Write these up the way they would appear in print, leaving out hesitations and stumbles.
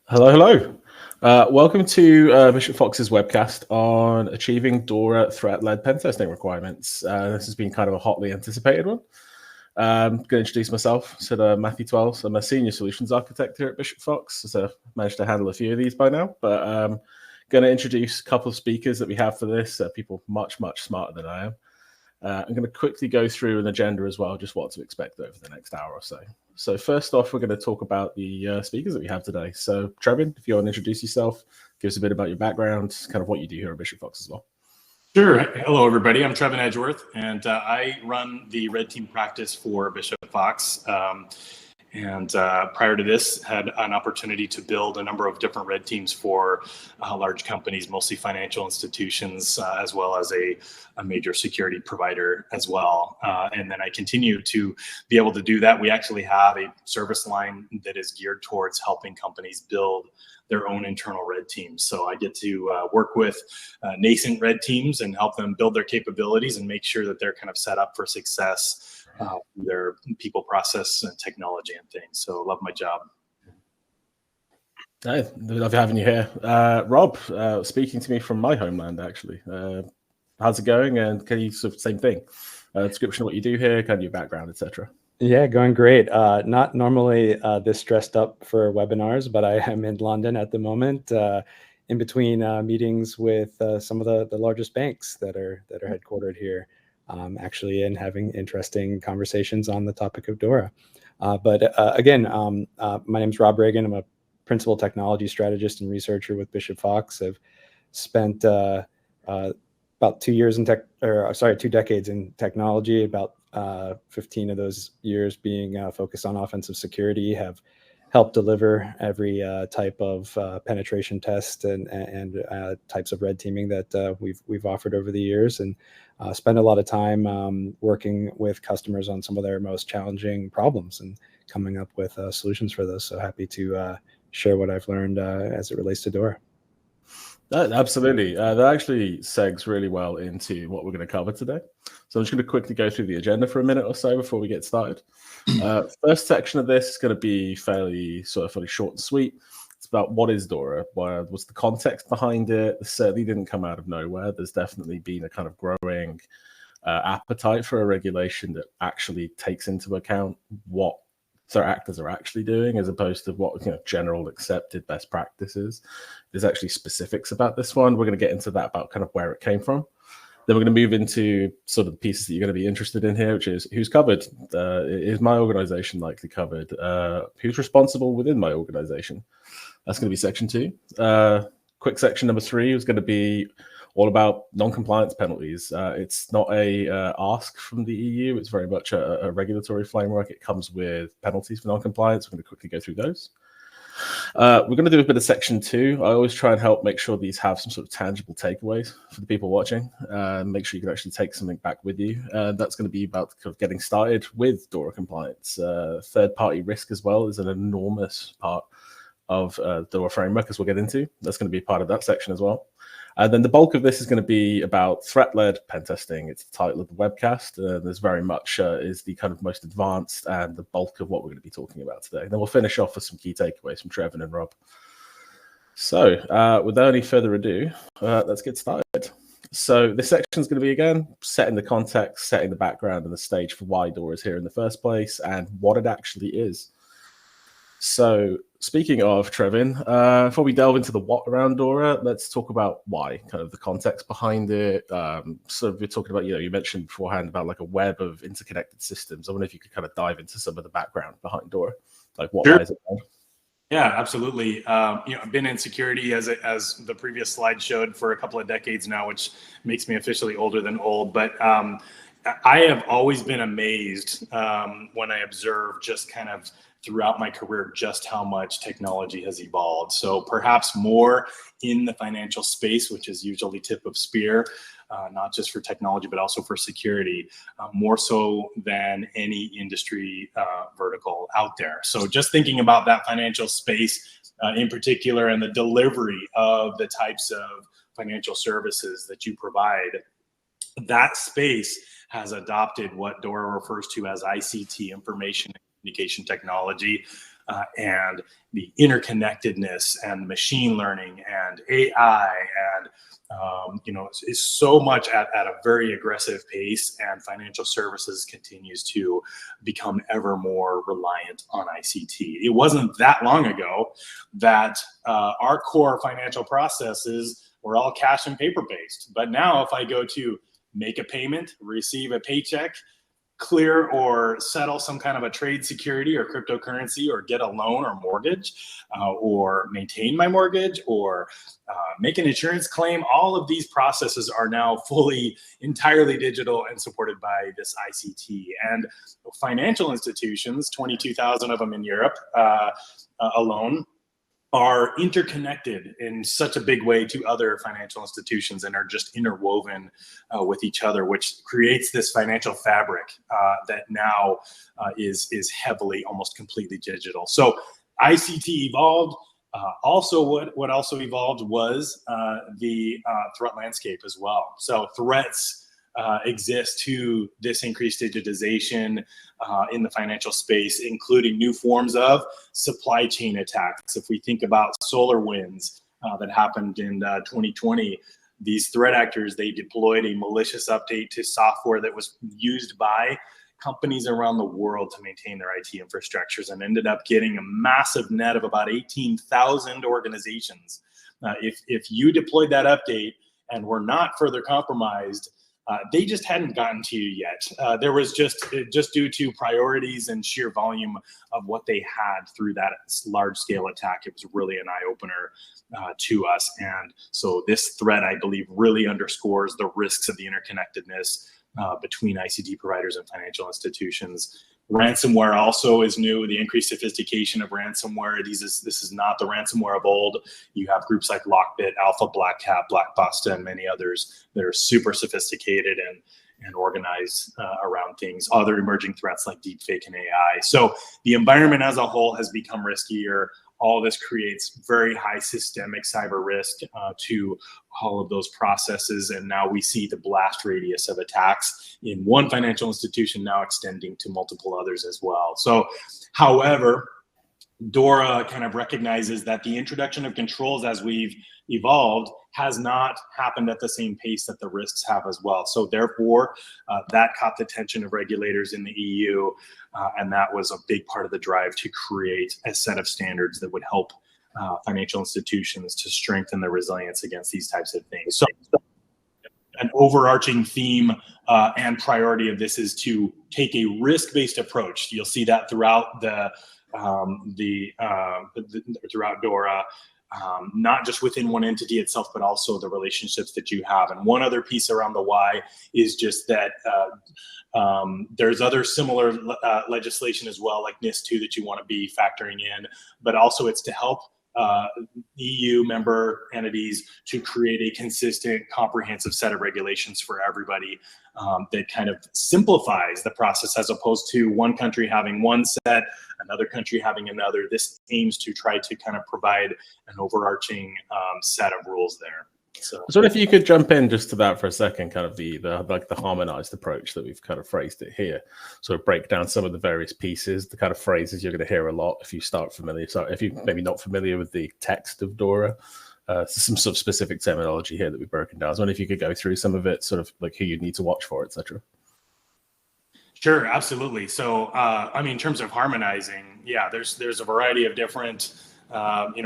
Hello, hello. Welcome to Bishop Fox's webcast on achieving DORA threat-led pen testing requirements. This has been kind of a hotly anticipated one. I'm going to introduce myself. So Matthew Twelves. I'm a senior solutions architect here at Bishop Fox. So I've managed to handle a few of these by now, but I'm going to introduce a couple of speakers that we have for this, people much smarter than I am. I'm going to quickly go through an agenda as well, just what to expect over the next hour or so. So first off, we're going to talk about the speakers that we have today. So Trevin, if you want to introduce yourself, give us a bit about your background, kind of what you do here at Bishop Fox as well. Sure. Hello, everybody. I'm Trevin Edgeworth, and I run the red team practice for Bishop Fox. Prior to this, had an opportunity to build a number of different red teams for large companies, mostly financial institutions, as well as a major security provider as well. And then I continue to be able to do that. We actually have a service line that is geared towards helping companies build their own internal red teams. So I get to work with nascent red teams and help them build their capabilities and make sure that they're kind of set up for success, their people, process, and technology and things. So love my job. Hey, love having you here. Rob, speaking to me from my homeland, actually. How's it going? And can you sort of same thing? Description of what you do here, kind of your background, etc. Yeah, going great. Not normally this dressed up for webinars, but I am in London at the moment, in between meetings with some of the largest banks that are headquartered here, actually, and having interesting conversations on the topic of DORA. Again, my name is Rob Reagan. I'm a principal technology strategist and researcher with Bishop Fox. I've spent about 2 decades in technology, about 15 of those years being focused on offensive security, have helped deliver every type of penetration test and types of red teaming that we've offered over the years, and spend a lot of time working with customers on some of their most challenging problems and coming up with solutions for those. So happy to share what I've learned as it relates to DORA. Absolutely. That actually segs really well into what we're going to cover today. So I'm just going to quickly go through the agenda for a minute or so before we get started. First section of this is going to be fairly short and sweet. It's about what is DORA, what's the context behind it. It certainly didn't come out of nowhere. There's definitely been a kind of growing appetite for a regulation that actually takes into account what threat actors are actually doing, as opposed to what general accepted best practices. There's actually specifics about this one. We're going to get into that, about kind of where it came from. Then we're going to move into sort of the pieces that you're going to be interested in here, which is who's covered. Is my organization likely covered? Who's responsible within my organization? That's going to be section 2. Quick section number 3 is going to be all about non-compliance penalties. It's not a ask from the EU. It's very much a regulatory framework. It comes with penalties for non-compliance. We're going to quickly go through those. We're going to do a bit of section 2. I always try and help make sure these have some sort of tangible takeaways for the people watching. Make sure you can actually take something back with you. That's going to be about kind of getting started with DORA compliance. Third-party risk as well is an enormous part of the DORA framework, as we'll get into. That's going to be part of that section as well. And then the bulk of this is going to be about threat-led pen testing. It's the title of the webcast. There's very much is the kind of most advanced and the bulk of what we're going to be talking about today. Then we'll finish off with some key takeaways from Trevin and Rob. So without any further ado, let's get started. So this section is going to be, again, setting the context, setting the background and the stage for why DORA is here in the first place and what it actually is. So speaking of Trevin, before we delve into the what around DORA, let's talk about why, kind of the context behind it. So we're talking about, you mentioned beforehand about like a web of interconnected systems. I wonder if you could kind of dive into some of the background behind DORA, like what Sure. Why is it done? Yeah, absolutely. I've been in security, as the previous slide showed, for a couple of decades now, which makes me officially older than old. But I have always been amazed when I observe just kind of throughout my career just how much technology has evolved. So perhaps more in the financial space, which is usually tip of spear, not just for technology, but also for security, more so than any industry vertical out there. So just thinking about that financial space in particular and the delivery of the types of financial services that you provide, that space has adopted what DORA refers to as ICT, information communication technology and the interconnectedness and machine learning and AI and is so much at a very aggressive pace, and financial services continues to become ever more reliant on ICT. It wasn't that long ago that our core financial processes were all cash and paper based. But now if I go to make a payment, receive a paycheck, clear or settle some kind of a trade security or cryptocurrency, or get a loan or mortgage, or maintain my mortgage, or make an insurance claim, all of these processes are now entirely digital and supported by this ICT. And financial institutions, 22,000 of them in Europe alone, are interconnected in such a big way to other financial institutions and are just interwoven with each other, which creates this financial fabric that now is heavily, almost completely digital. So ICT evolved. Also, what also evolved was the threat landscape as well. So threats exist to this increased digitization in the financial space, including new forms of supply chain attacks. If we think about SolarWinds that happened in 2020, these threat actors, they deployed a malicious update to software that was used by companies around the world to maintain their IT infrastructures, and ended up getting a massive net of about 18,000 organizations. If you deployed that update and were not further compromised, they just hadn't gotten to you yet. There was just due to priorities and sheer volume of what they had through that large scale attack, it was really an eye opener to us. And so this threat, I believe, really underscores the risks of the interconnectedness between ICT providers and financial institutions. Ransomware also is new. The increased sophistication of ransomware. This is not the ransomware of old. You have groups like Lockbit, Alpha Black Hat, Black Basta, and many others that are super sophisticated and organized around things. Other emerging threats like deepfake and AI. So the environment as a whole has become riskier. All of this creates very high systemic cyber risk to all of those processes. And now we see the blast radius of attacks in one financial institution now extending to multiple others as well. So, however, DORA kind of recognizes that the introduction of controls as we've evolved has not happened at the same pace that the risks have as well. So therefore, that caught the attention of regulators in the EU, and that was a big part of the drive to create a set of standards that would help financial institutions to strengthen their resilience against these types of things. So an overarching theme and priority of this is to take a risk-based approach. You'll see that throughout throughout DORA, not just within one entity itself, but also the relationships that you have. And one other piece around the why is just that there's other similar legislation as well, like NIS2, that you want to be factoring in, but also it's to help EU member entities to create a consistent, comprehensive set of regulations for everybody that kind of simplifies the process, as opposed to one country having one set, another country having another. This aims to try to kind of provide an overarching set of rules there. So if you could jump in just to that for a second, kind of the harmonized approach that we've kind of phrased it here, sort of break down some of the various pieces, the kind of phrases you're going to hear a lot if you start familiar. So if you're maybe not familiar with the text of DORA, some sort of specific terminology here that we've broken down. I was wondering if you could go through some of it, sort of like who you'd need to watch for, etc. Sure, absolutely. So, I mean, in terms of harmonizing, yeah, there's a variety of different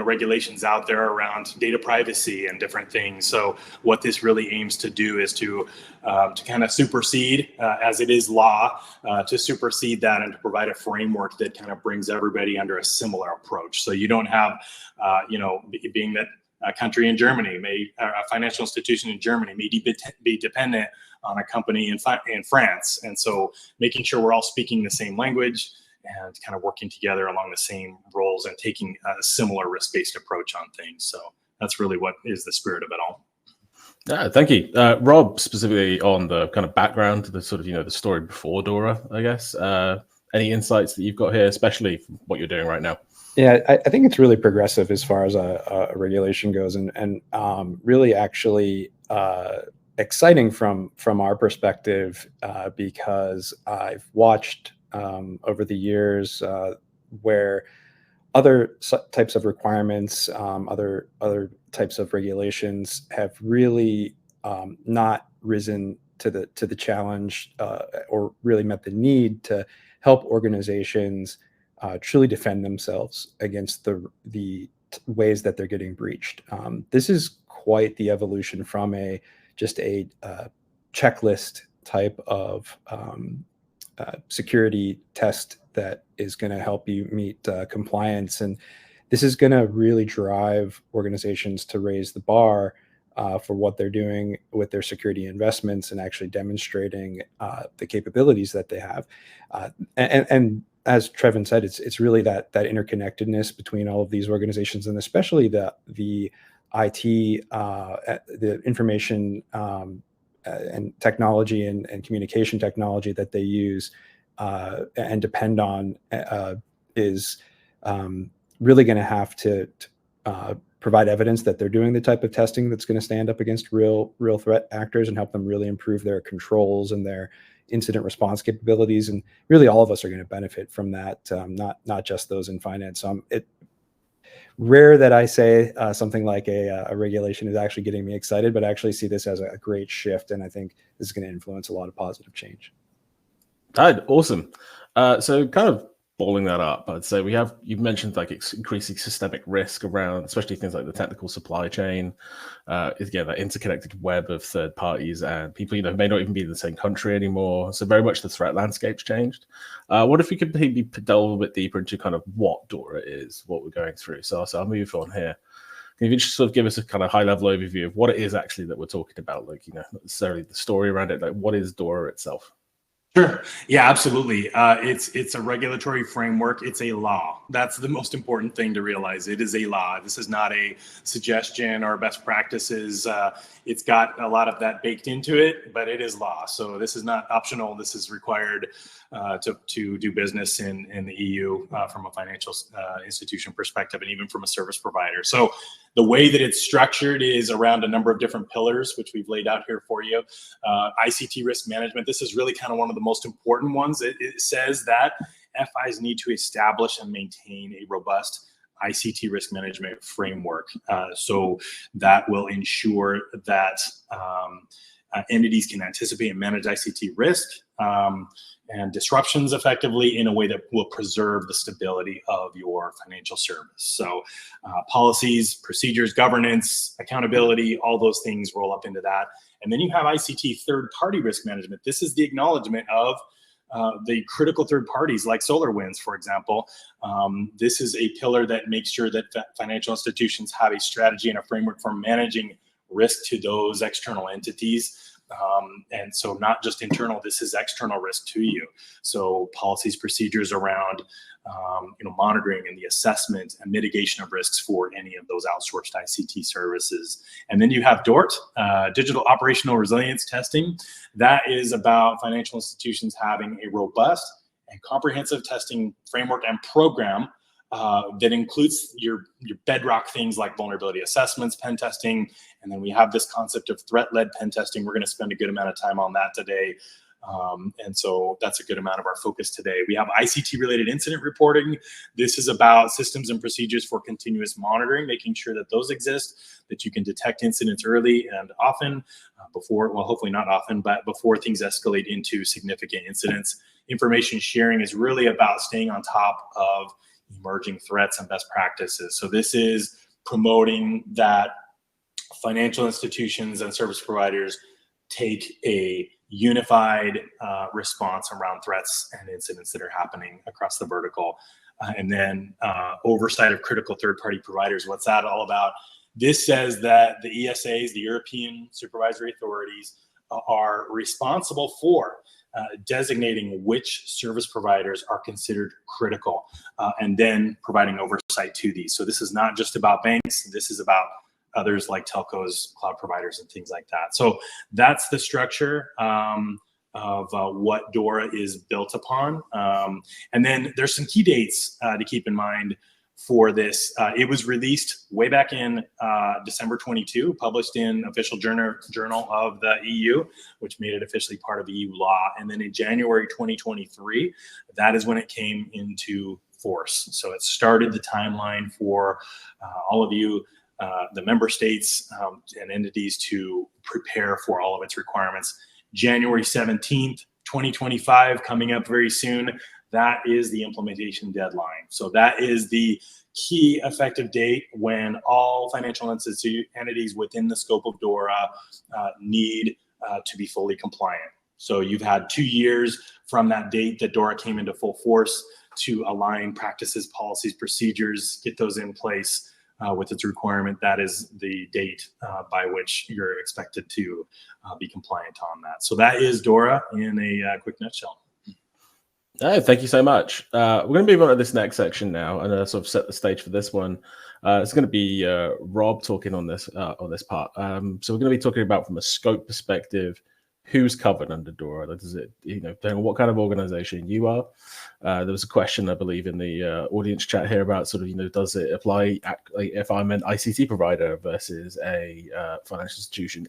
regulations out there around data privacy and different things. So what this really aims to do is to kind of supersede, as it is law, to supersede that and to provide a framework that kind of brings everybody under a similar approach. So you don't have, being that a country in Germany a financial institution in Germany may be dependent on a company in France. And so making sure we're all speaking the same language and kind of working together along the same roles and taking a similar risk-based approach on things. So that's really what is the spirit of it all. Yeah, thank you. Rob, specifically on the kind of background, the sort of, the story before DORA, I guess. Any insights that you've got here, especially from what you're doing right now? Yeah, I think it's really progressive as far as a regulation goes, and really actually exciting from our perspective, because I've watched over the years, where other types of requirements, other types of regulations have really not risen to the challenge, or really met the need to help organizations truly defend themselves against the ways that they're getting breached. This is quite the evolution from just a checklist type of security test that is going to help you meet compliance. And this is going to really drive organizations to raise the bar for what they're doing with their security investments and actually demonstrating the capabilities that they have. And as Trevin said, it's really that interconnectedness between all of these organizations, and especially the IT, the information and technology and communication technology that they use and depend on is really going to have to provide evidence that they're doing the type of testing that's going to stand up against real threat actors and help them really improve their controls and their incident response capabilities. And really all of us are going to benefit from that, not just those in finance. It rare that I say something like a regulation is actually getting me excited, but I actually see this as a great shift, and I think this is going to influence a lot of positive change. Awesome. So kind of boiling that up, I'd say you've mentioned like increasing systemic risk around, especially things like the technical supply chain, again, that interconnected web of third parties and people, may not even be in the same country anymore. So very much the threat landscape's changed. What if we could maybe delve a little bit deeper into kind of what DORA is, what we're going through? So I'll move on here. Can you just sort of give us a kind of high level overview of what it is actually that we're talking about? Like, not necessarily the story around it, like what is DORA itself? Sure. Yeah, absolutely. It's a regulatory framework. It's a law. That's the most important thing to realize. It is a law. This is not a suggestion or best practices. It's got a lot of that baked into it, but it is law. So this is not optional. This is required to do business in the EU from a financial institution perspective, and even from a service provider. So the way that it's structured is around a number of different pillars, which we've laid out here for you. ICT risk management. This is really kind of one of the most important ones. It says that FIs need to establish and maintain a robust ICT risk management framework. So that will ensure that entities can anticipate and manage ICT risk and disruptions effectively in a way that will preserve the stability of your financial service. So policies, procedures, governance, accountability, all those things roll up into that. And then you have ICT third-party risk management. This is the acknowledgement of the critical third parties like SolarWinds, for example. This is a pillar that makes sure that financial institutions have a strategy and a framework for managing risk to those external entities. And so not just internal, this is external risk to you. So policies, procedures around monitoring and the assessment and mitigation of risks for any of those outsourced ICT services. And then you have DORT, digital operational resilience testing. That is about financial institutions having a robust and comprehensive testing framework and program that includes your bedrock things like vulnerability assessments, pen testing, and then we have this concept of threat-led pen testing. We're going to spend a good amount of time on that today. And so that's a good amount of our focus today. We have ICT-related incident reporting. This is about systems and procedures for continuous monitoring, making sure that those exist, that you can detect incidents early and often before, well, hopefully not often, but before things escalate into significant incidents. Information sharing is really about staying on top of emerging threats and best practices. So this is promoting that financial institutions and service providers take a unified response around threats and incidents that are happening across the vertical. And then oversight of critical third-party providers. What's that all about? This says that the ESAs, the European Supervisory Authorities, are responsible for designating which service providers are considered critical and then providing oversight to these. So this is not just about banks. This is about others like telcos, cloud providers, and things like that. So that's the structure of what DORA is built upon. And then there's some key dates to keep in mind for this. It was released way back in December 22, published in Official Journal of the EU, which made it officially part of EU law. And then in January 2023, that is when it came into force. So it started the timeline for all of you, the member states and entities, to prepare for all of its requirements. January 17th, 2025, coming up very soon. That is the implementation deadline. So that is the key effective date when all financial entities within the scope of DORA need to be fully compliant. So you've had 2 years from that date that DORA came into full force to align practices, policies, procedures, get those in place with its requirement. That is the date by which you're expected to be compliant on that. So that is DORA in a quick nutshell. Oh, thank you so much. We're going to move on to this next section now and sort of set the stage for this one. It's going to be Rob talking on this part. So we're going to be talking about, from a scope perspective, who's covered under DORA. Does it, depending on what kind of organization you are. There was a question, I believe, in the audience chat here about sort of, does it apply if I'm an ICT provider versus a financial institution?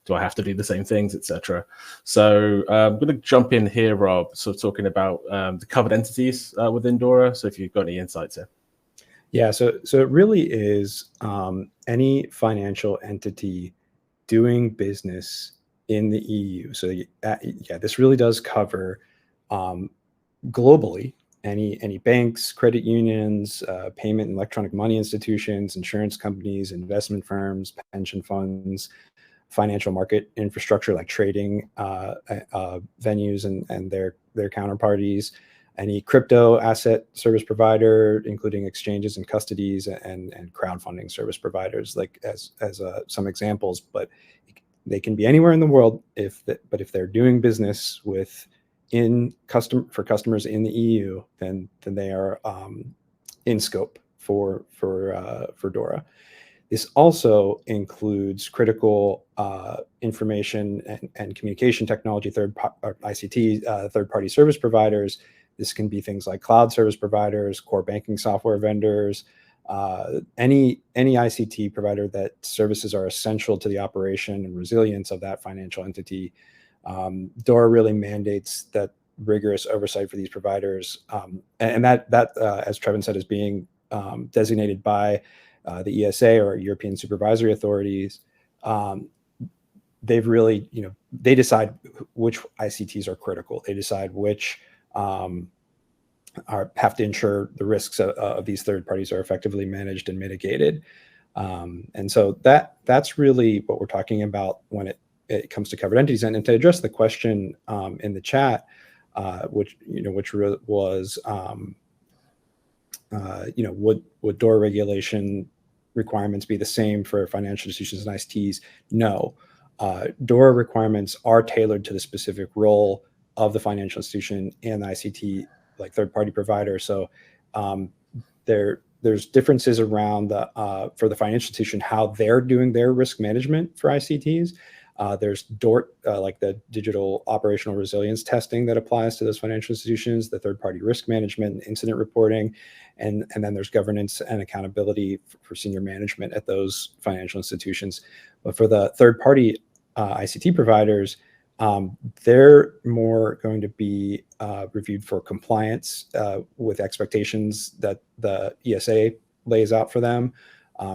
Do I have to do the same things, etc.? So I'm going to jump in here, Rob, sort of talking about the covered entities within DORA. So if you've got any insights here. Yeah, so it really is any financial entity doing business in the EU. So yeah, this really does cover globally any banks, credit unions, payment and electronic money institutions, insurance companies, investment firms, pension funds, financial market infrastructure like trading venues and their counterparties, any crypto asset service provider, including exchanges and custodies, and crowdfunding service providers, like as some examples. But they can be anywhere in the world but if they're doing business for customers in the EU, then they are in scope for DORA. This also includes critical information and communication technology, ICT, third-party service providers. This can be things like cloud service providers, core banking software vendors, any ICT provider that services are essential to the operation and resilience of that financial entity. DORA really mandates that rigorous oversight for these providers, and that as Trevin said, is being designated by the ESA, or European supervisory authorities. They've really, they decide which ICTs are critical. They decide which have to ensure the risks of these third parties are effectively managed and mitigated. And so that's really what we're talking about when it comes to covered entities. And to address the question in the chat, which was, would DORA regulation requirements be the same for financial institutions and ICTs? No. DORA requirements are tailored to the specific role of the financial institution and the ICT, like third-party provider. So there's differences around for the financial institution, how they're doing their risk management for ICTs. There's DORT, like the digital operational resilience testing that applies to those financial institutions, the third-party risk management and incident reporting, and then there's governance and accountability for senior management at those financial institutions. But for the third-party ICT providers, they're more going to be reviewed for compliance with expectations that the ESA lays out for them,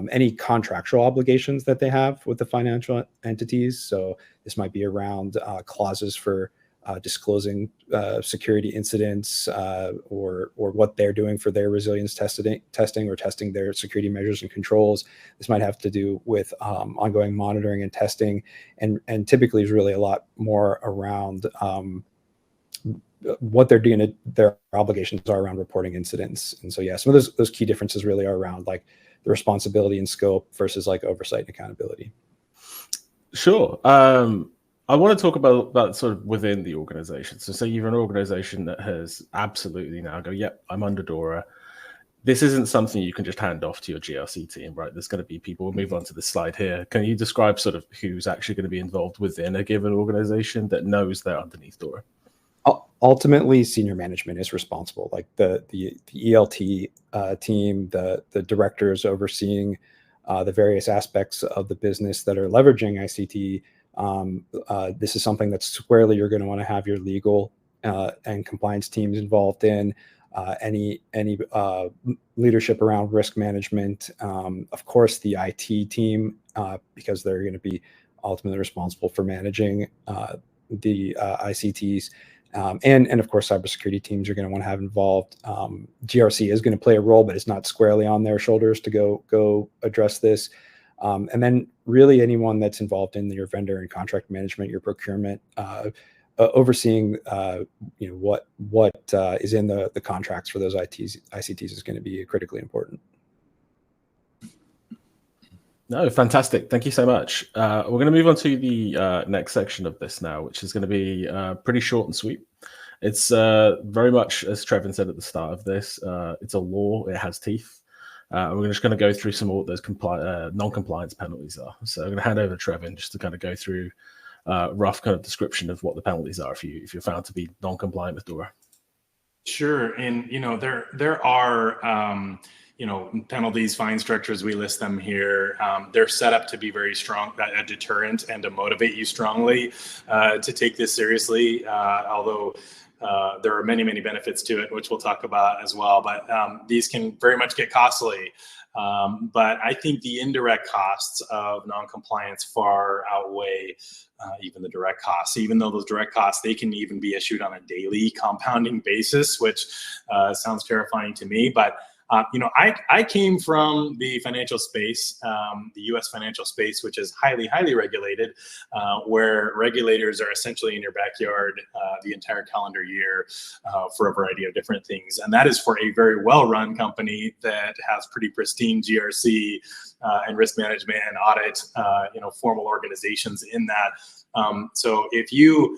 any contractual obligations that they have with the financial entities. So this might be around clauses for disclosing security incidents or what they're doing for their resilience testing or testing their security measures and controls. This might have to do with ongoing monitoring and testing, and typically is really a lot more around what they're doing. Their obligations are around reporting incidents. And so, yeah, some of those key differences really are around like the responsibility and scope versus like oversight and accountability. Sure. I want to talk about that sort of within the organization. So say you're an organization that has absolutely now go, yep, I'm under DORA. This isn't something you can just hand off to your GRC team, right? There's going to be people. We'll move on to this slide here. Can you describe sort of who's actually going to be involved within a given organization that knows they're underneath DORA? Ultimately, senior management is responsible. Like the ELT team, the directors overseeing the various aspects of the business that are leveraging ICT. This is something that squarely you're going to want to have your legal and compliance teams involved in. Any leadership around risk management, of course, the IT team, because they're going to be ultimately responsible for managing the ICTs, and of course, cybersecurity teams are going to want to have involved. GRC is going to play a role, but it's not squarely on their shoulders to go address this. And then really anyone that's involved in your vendor and contract management, your procurement, overseeing what is in the contracts for those ICTs is going to be critically important. No, fantastic. Thank you so much. We're going to move on to the next section of this now, which is going to be pretty short and sweet. It's very much, as Trevin said at the start of this, it's a law. It has teeth. We're just going to go through some of what those non-compliance penalties are. So I'm going to hand over to Trevin just to kind of go through rough kind of description of what the penalties are if you're found to be non-compliant with DORA. Sure, and there are penalties, fine structures. We list them here. They're set up to be very strong, a deterrent, and to motivate you strongly to take this seriously. Although there are many benefits to it, which we'll talk about as well. But these can very much get costly. But I think the indirect costs of non-compliance far outweigh even the direct costs. Even though those direct costs, they can even be issued on a daily compounding basis, which sounds terrifying to me. But I came from the financial space, the U.S. financial space, which is highly regulated, where regulators are essentially in your backyard the entire calendar year for a variety of different things. And that is for a very well-run company that has pretty pristine GRC and risk management and audit, formal organizations in that. So if you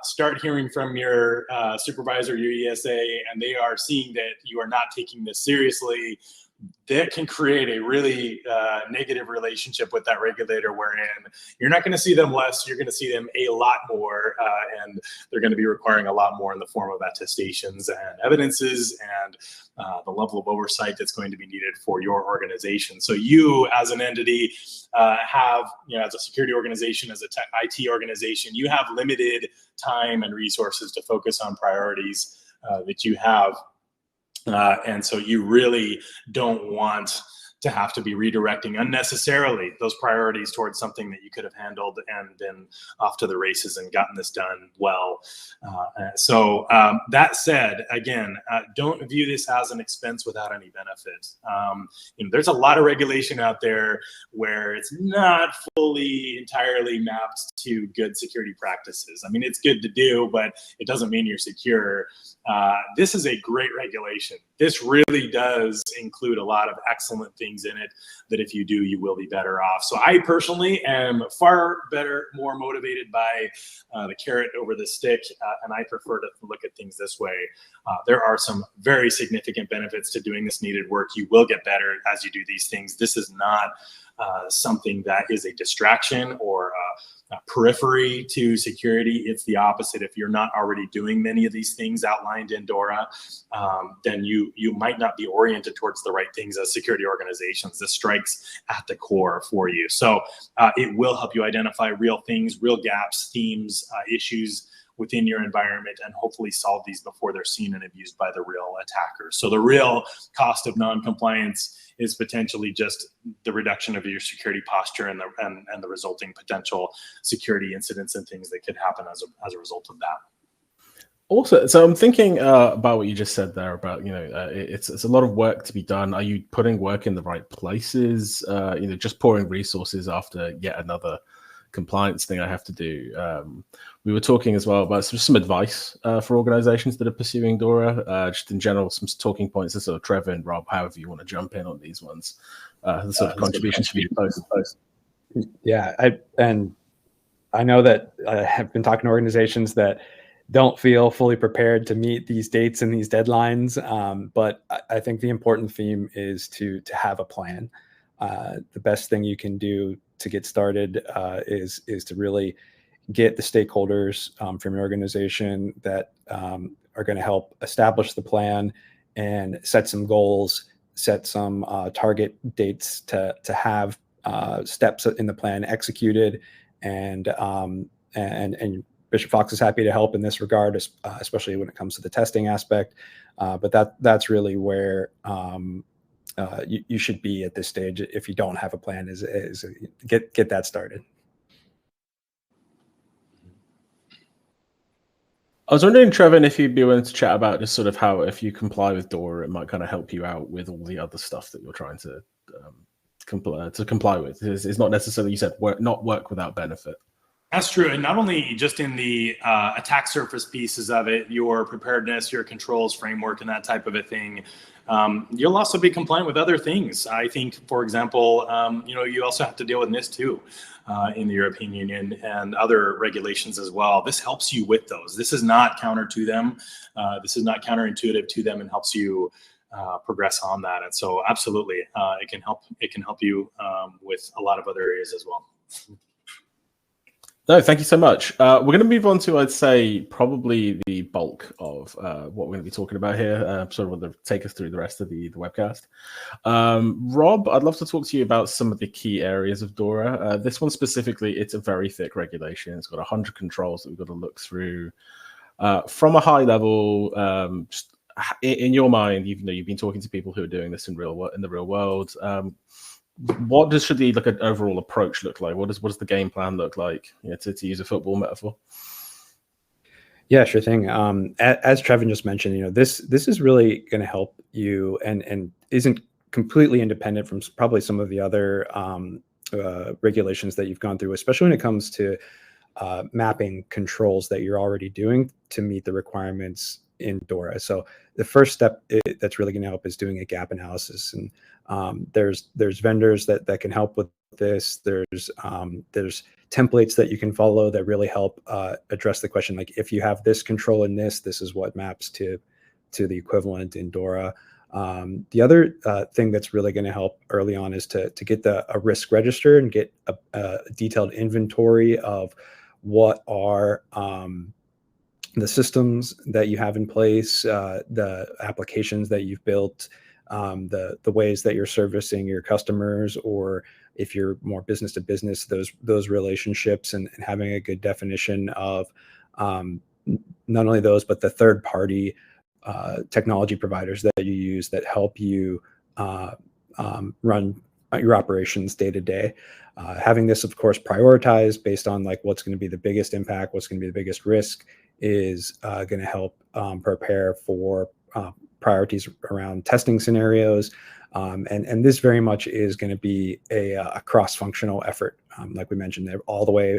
start hearing from your supervisor, your ESA, and they are seeing that you are not taking this seriously, that can create a really negative relationship with that regulator, wherein you're not going to see them less, you're going to see them a lot more, and they're going to be requiring a lot more in the form of attestations and evidences and the level of oversight that's going to be needed for your organization. So you, as an entity, have, as a security organization, as a IT organization, you have limited time and resources to focus on priorities that you have. And so you really don't want to have to be redirecting unnecessarily those priorities towards something that you could have handled and been off to the races and gotten this done well. So that said, again, don't view this as an expense without any benefit. There's a lot of regulation out there where it's not fully entirely mapped to good security practices. I mean, it's good to do, but it doesn't mean you're secure. This is a great regulation. This really does include a lot of excellent things in it that if you do, you will be better off. So I personally am far better, more motivated by the carrot over the stick, and I prefer to look at things this way. There are some very significant benefits to doing this needed work. You will get better as you do these things. This is not something that is a distraction or a periphery to security. It's the opposite. If you're not already doing many of these things outlined in DORA, then you might not be oriented towards the right things as security organizations. This strikes at the core for you. So it will help you identify real things, real gaps, themes, issues within your environment, and hopefully solve these before they're seen and abused by the real attackers. So the real cost of non-compliance is potentially just the reduction of your security posture and the resulting potential security incidents and things that could happen as a result of that. Also, so I'm thinking about what you just said there about, it's a lot of work to be done. Are you putting work in the right places? Just pouring resources after yet another compliance thing I have to do. We were talking as well about some advice for organizations that are pursuing DORA, just in general, some talking points. Sort of Trevor and Rob, however you want to jump in on these ones, the sort of contributions for you both. Yeah, I know that I have been talking to organizations that don't feel fully prepared to meet these dates and these deadlines, but I think the important theme is to have a plan. The best thing you can do to get started is to really get the stakeholders from your organization that are going to help establish the plan and set some goals, set some target dates to have steps in the plan executed, and Bishop Fox is happy to help in this regard, especially when it comes to the testing aspect. But that's really where you should be at this stage if you don't have a plan. Is get that started. I was wondering, Trevin, if you'd be willing to chat about just sort of how, if you comply with DORA, it might kind of help you out with all the other stuff that you're trying to comply with. It's not necessarily, you said, not work without benefit. That's true. And not only just in the attack surface pieces of it, your preparedness, your controls framework, and that type of a thing, you'll also be compliant with other things. I think, for example, you also have to deal with NIST too in the European Union and other regulations as well. This helps you with those. This is not counter to them. This is not counterintuitive to them, and helps you progress on that. And so absolutely, it can help you with a lot of other areas as well. No, thank you so much. We're going to move on to, I'd say, probably the bulk of what we're going to be talking about here. Sort of want to take us through the rest of the webcast. Rob, I'd love to talk to you about some of the key areas of DORA. This one specifically, it's a very thick regulation. It's got 100 controls that we've got to look through. From a high level, just in your mind, even though you've been talking to people who are doing this in the real world, what should the overall approach look like? What does the game plan look like? To use a football metaphor. Yeah, sure thing. As Trevin just mentioned, this is really going to help you, and isn't completely independent from probably some of the other regulations that you've gone through, especially when it comes to mapping controls that you're already doing to meet the requirements in DORA. So the first step that's really going to help is doing a gap analysis, and there's vendors that can help with this. There's templates that you can follow that really help address the question, like, if you have this control in this is what maps to the equivalent in DORA. The other thing that's really going to help early on is to get a risk register and get a detailed inventory of what are the systems that you have in place, the applications that you've built, the ways that you're servicing your customers, or if you're more business to business, those relationships, and having a good definition of not only those, but the third party technology providers that you use that help you run your operations day to day. Having this, of course, prioritized based on like what's going to be the biggest impact, what's going to be the biggest risk, is going to help prepare for priorities around testing scenarios. And this very much is going to be a cross-functional effort. Like we mentioned, they're all the way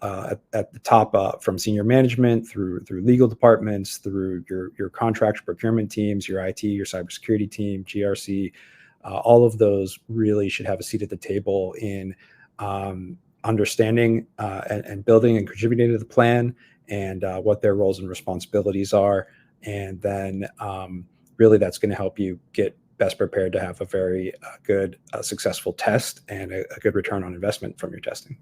at the top, from senior management through legal departments, through your contract procurement teams, your IT, your cybersecurity team, GRC. All of those really should have a seat at the table in understanding and building and contributing to the plan, and what their roles and responsibilities are. And then really that's going to help you get best prepared to have a very good, successful test and a good return on investment from your testing.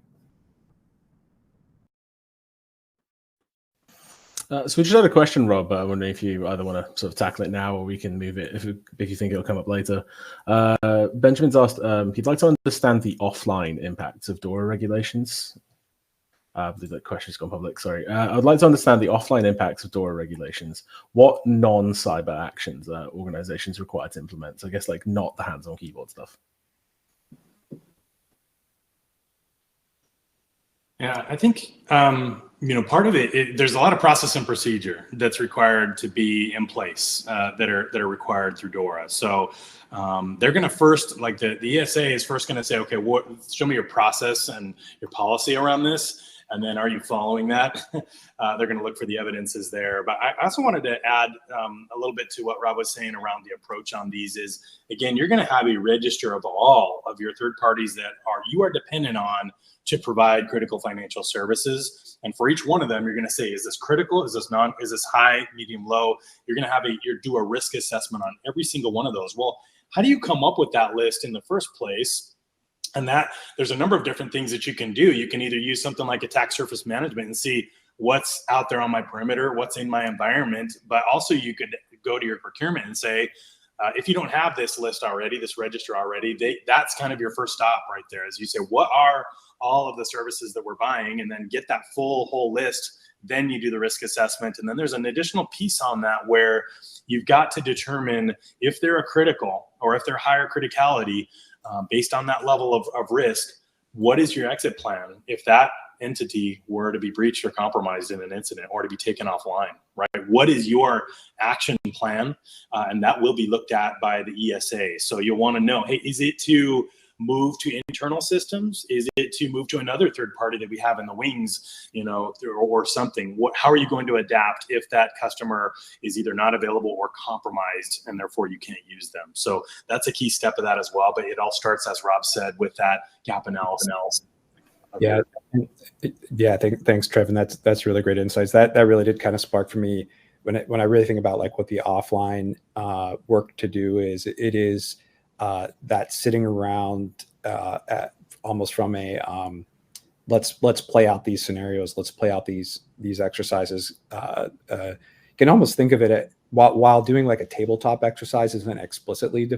So we just had a question, Rob. I'm wondering if you either want to sort of tackle it now, or we can move it if you think it'll come up later. Benjamin's asked, he'd like to understand the offline impacts of DORA regulations. I believe that question's gone public, sorry. I'd like to understand the offline impacts of DORA regulations. What non-cyber actions are organizations required to implement? So I guess like not the hands-on keyboard stuff. Yeah, I think, part of it, there's a lot of process and procedure that's required to be in place that are required through DORA. So they're going to first, like the ESA is first going to say, okay, show me your process and your policy around this. And then are you following that? They're going to look for the evidences there. But I also wanted to add a little bit to what Rob was saying around the approach on these is, again, you're going to have a register of all of your third parties that you are dependent on to provide critical financial services. And for each one of them, you're going to say, is this critical? Is this non? Is this high, medium, low? You're going to do a risk assessment on every single one of those. Well, how do you come up with that list in the first place? And that there's a number of different things that you can do. You can either use something like attack surface management and see what's out there on my perimeter, what's in my environment, but also you could go to your procurement and say, if you don't have this list already, this register already, that's kind of your first stop right there. As you say, what are all of the services that we're buying, and then get that whole list. Then you do the risk assessment. And then there's an additional piece on that where you've got to determine if they're a critical or if they're higher criticality, based on that level of risk. What is your exit plan if that entity were to be breached or compromised in an incident, or to be taken offline, right? What is your action plan? And that will be looked at by the ESA. So you'll want to know, hey, is it to move to internal systems? Is it to move to another third party that we have in the wings, or something? How are you going to adapt if that customer is either not available or compromised, and therefore you can't use them? So that's a key step of that as well. But it all starts, as Rob said, with that gap analysis. Yeah. Thanks, Trev. And that's really great insights. That really did kind of spark for me when I really think about like what the offline work to do is. It is that sitting around almost from a let's play out these scenarios, let's play out these exercises. Can almost think of it while doing like a tabletop exercise isn't explicitly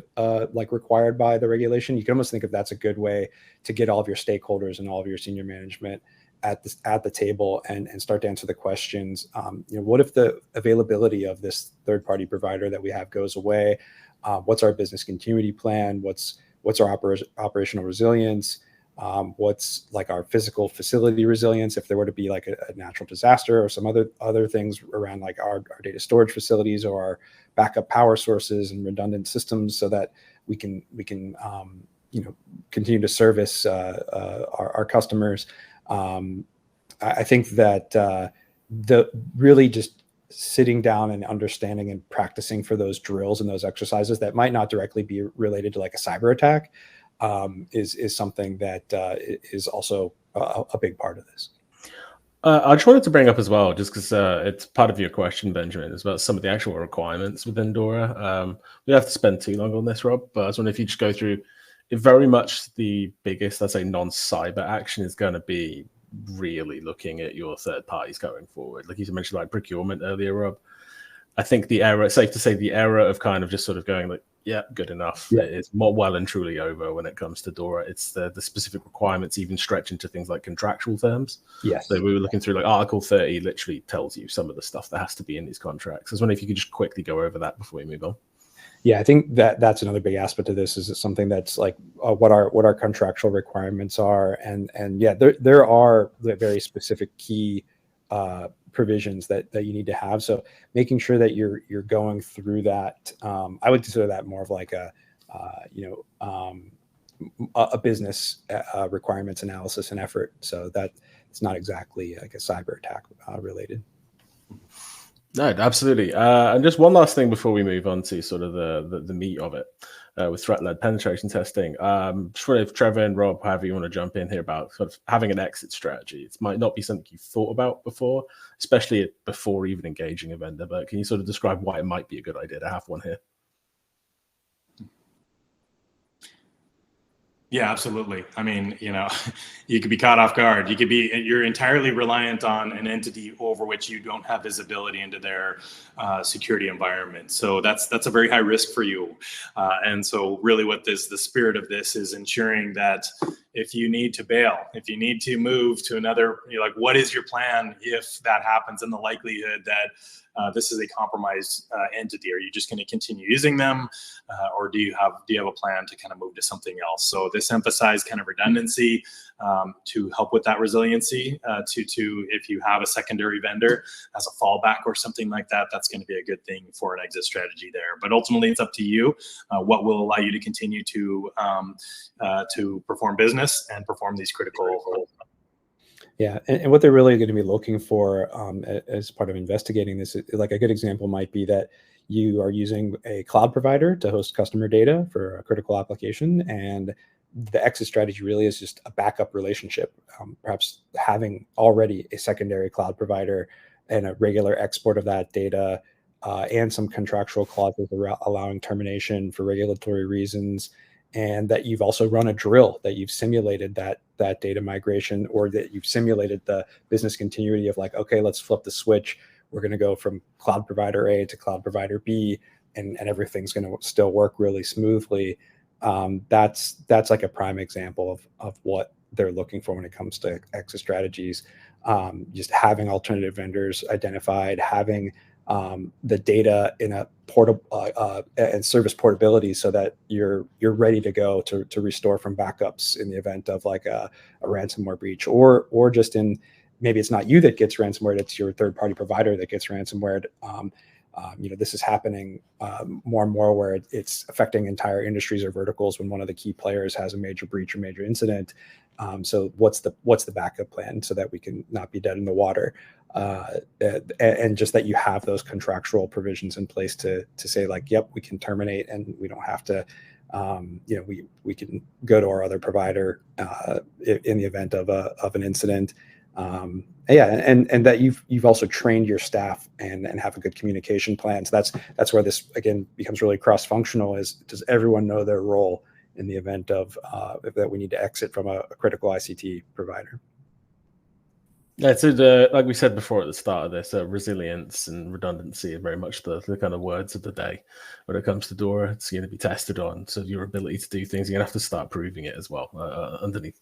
like required by the regulation. You can almost think of that's a good way to get all of your stakeholders and all of your senior management at the table and start to answer the questions. What if the availability of this third-party provider that we have goes away? What's our business continuity plan? What's our operational resilience? What's like our physical facility resilience if there were to be like a natural disaster or some other things around like our data storage facilities or our backup power sources and redundant systems, so that we can continue to service our customers. I think that the really just sitting down and understanding and practicing for those drills and those exercises that might not directly be related to like a cyber attack is something that is also a big part of this. I just wanted to bring up as well, just because it's part of your question, Benjamin, is about some of the actual requirements within DORA. We have to spend too long on this, Rob, but I was wondering if you just go through it. Very much the biggest, let's say, non-cyber action is going to be really looking at your third parties going forward. Like you mentioned, like procurement earlier, Rob. I think it's safe to say the era of kind of just sort of going like, yeah, good enough. Yeah. It's more well and truly over when it comes to DORA. It's the specific requirements even stretch into things like contractual terms. Yes. So we were looking through like Article 30 literally tells you some of the stuff that has to be in these contracts. I was wondering if you could just quickly go over that before we move on. Yeah, I think that's another big aspect of this, is something that's like what our contractual requirements are, and yeah, there are very specific key provisions that you need to have. So making sure that you're going through that, I would consider that more of like a business requirements analysis and effort. So that it's not exactly like a cyber attack related. No, absolutely. And just one last thing before we move on to sort of the meat of it with threat-led penetration testing. Just wonder if Trevor and Rob, however you want to jump in here, about sort of having an exit strategy. It might not be something you've thought about before, especially before even engaging a vendor, but can you sort of describe why it might be a good idea to have one here? Yeah, absolutely. I mean, you could be caught off guard. You're entirely reliant on an entity over which you don't have visibility into their security environment. So that's a very high risk for you. And so really the spirit of this is ensuring that if you need to bail, if you need to move to another, what is your plan if that happens, and the likelihood that this is a compromised entity? Are you just going to continue using them, or do you have a plan to kind of move to something else? So this emphasized kind of redundancy to help with that resiliency. To if you have a secondary vendor as a fallback or something like that, that's going to be a good thing for an exit strategy there. But ultimately, it's up to you. What will allow you to continue to perform business and perform these critical. Yeah, and what they're really going to be looking for as part of investigating this, like a good example might be that you are using a cloud provider to host customer data for a critical application, and the exit strategy really is just a backup relationship, perhaps having already a secondary cloud provider and a regular export of that data, and some contractual clauses allowing termination for regulatory reasons, and that you've also run a drill, that you've simulated that data migration, or that you've simulated the business continuity of like, okay, let's flip the switch. We're going to go from cloud provider A to cloud provider B, and everything's going to still work really smoothly. That's like a prime example of what they're looking for when it comes to exit strategies. Just having alternative vendors identified, having the data in a portable and service portability, so that you're ready to go to restore from backups in the event of like a ransomware breach, or just in, maybe it's not you that gets ransomware, it's your third party provider that gets ransomware. This is happening more and more, where it's affecting entire industries or verticals when one of the key players has a major breach or major incident. So what's the backup plan, so that we can not be dead in the water, and just that you have those contractual provisions in place to say like, yep, we can terminate, and we don't have to. We can go to our other provider in the event of an incident. And that you've also trained your staff and have a good communication plan. So that's where this again becomes really cross-functional. Is, does everyone know their role in the event of that we need to exit from a critical ICT provider? Yeah, so like we said before at the start of this, resilience and redundancy are very much the kind of words of the day when it comes to DORA. It's going to be tested on. So your ability to do things, you're going to have to start proving it as well underneath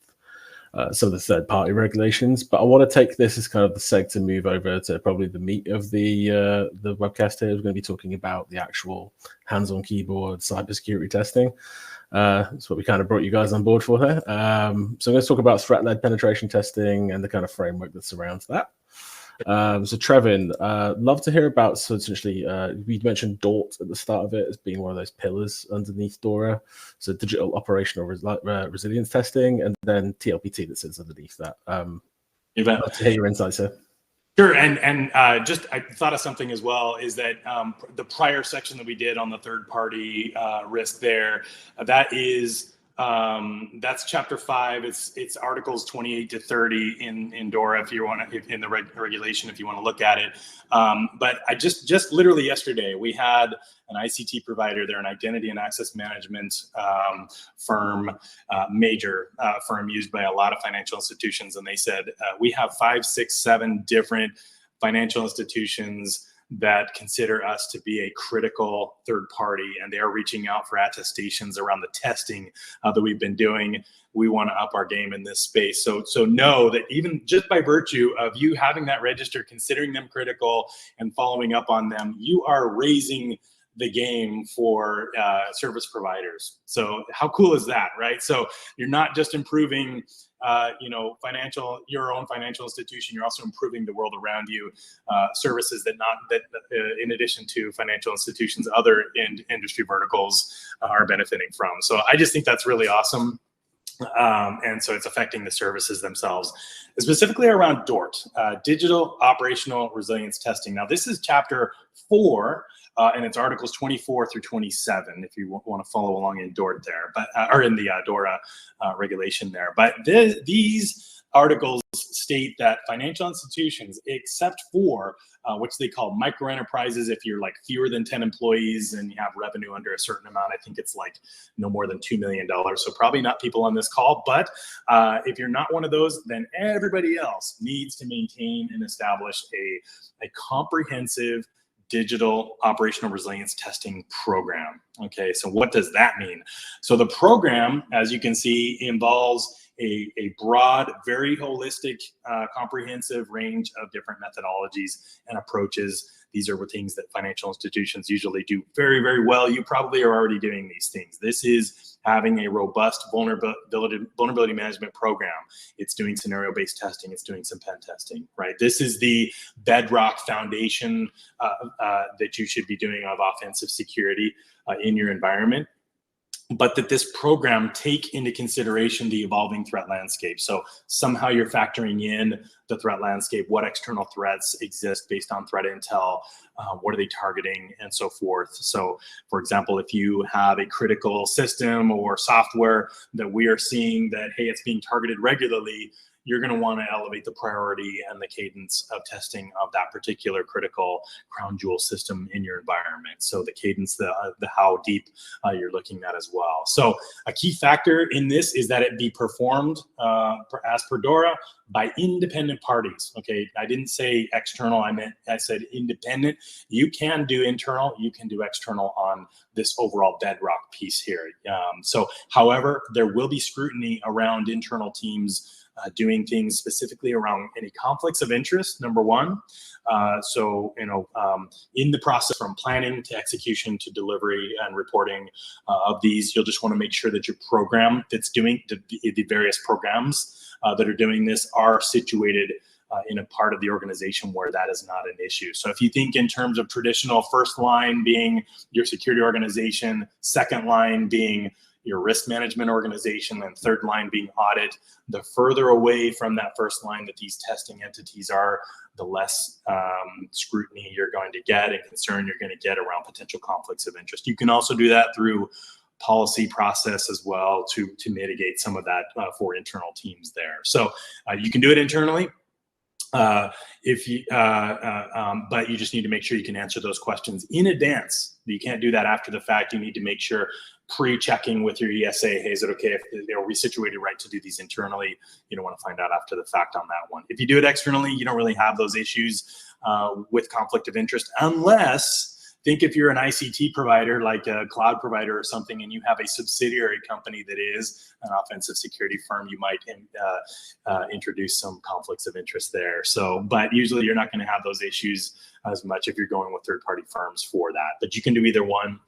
some of the third-party regulations. But I want to take this as kind of the seg to move over to probably the meat of the webcast here. We're going to be talking about the actual hands-on keyboard cybersecurity testing. That's what we kind of brought you guys on board for here. So I'm going to talk about threat-led penetration testing and the kind of framework that surrounds that. So Trevin, love to hear about, so essentially, we mentioned DORT at the start of it as being one of those pillars underneath DORA. So digital operational resilience testing, and then TLPT that sits underneath that. You bet. Love to hear your insights here. Sure, and just I thought of something as well, is that the prior section that we did on the third party risk there, that's chapter 5. It's articles 28 to 30 in DORA, if you want to, in the regulation, if you want to look at it. But I just literally yesterday, we had an ICT provider. They're an identity and access management firm, major firm used by a lot of financial institutions. And they said, we have 5, 6, 7 different financial institutions that consider us to be a critical third party, and they are reaching out for attestations around the testing that we've been doing. We want to up our game in this space. So know that even just by virtue of you having that register, considering them critical and following up on them, you are raising the game for service providers. So how cool is that, right? So you're not just improving your own financial institution, you're also improving the world around you, services that in addition to financial institutions, other industry verticals are benefiting from. So I just think that's really awesome. And so it's affecting the services themselves, specifically around DORT, digital operational resilience testing. Now this is chapter 4, and it's articles 24 through 27, if you want to follow along in DORT there, but or in the DORA regulation there. But these articles state that financial institutions, except for which they call micro enterprises, if you're like fewer than 10 employees and you have revenue under a certain amount, I think it's like no more than $2 million. So probably not people on this call, but if you're not one of those, then everybody else needs to maintain and establish a comprehensive digital operational resilience testing program. Okay, so what does that mean? So the program, as you can see, involves a broad, very holistic, comprehensive range of different methodologies and approaches. These are things that financial institutions usually do very, very well. You probably are already doing these things. This is having a robust vulnerability management program. It's doing scenario-based testing. It's doing some pen testing, right? This is the bedrock foundation that you should be doing of offensive security in your environment. But that this program take into consideration the evolving threat landscape. So somehow you're factoring in the threat landscape, what external threats exist based on threat intel, what are they targeting, and so forth. So for example, if you have a critical system or software that we are seeing that, hey, it's being targeted regularly, you're going to want to elevate the priority and the cadence of testing of that particular critical crown jewel system in your environment. So the cadence, the how deep you're looking at as well. So a key factor in this is that it be performed as per DORA by independent parties. Okay, I didn't say external, I said independent. You can do internal, you can do external on this overall bedrock piece here. So however, there will be scrutiny around internal teams doing things specifically around any conflicts of interest, number one. So, in the process from planning to execution to delivery and reporting of these, you'll just want to make sure that your program that's doing the various programs that are doing this are situated in a part of the organization where that is not an issue. So if you think in terms of traditional first line being your security organization, second line being your risk management organization, and third line being audit, the further away from that first line that these testing entities are, the less scrutiny you're going to get and concern you're going to get around potential conflicts of interest. You can also do that through policy process as well to mitigate some of that for internal teams there. So you can do it internally. But you just need to make sure you can answer those questions in advance. You can't do that after the fact. You need to make sure pre-checking with your ESA, hey, is it okay if they're resituated right to do these internally? You don't want to find out after the fact on that one. If you do it externally, you don't really have those issues with conflict of interest, unless think if you're an ICT provider, like a cloud provider or something, and you have a subsidiary company that is an offensive security firm, you might introduce some conflicts of interest there. So, but usually you're not going to have those issues as much if you're going with third-party firms for that. But you can do either one.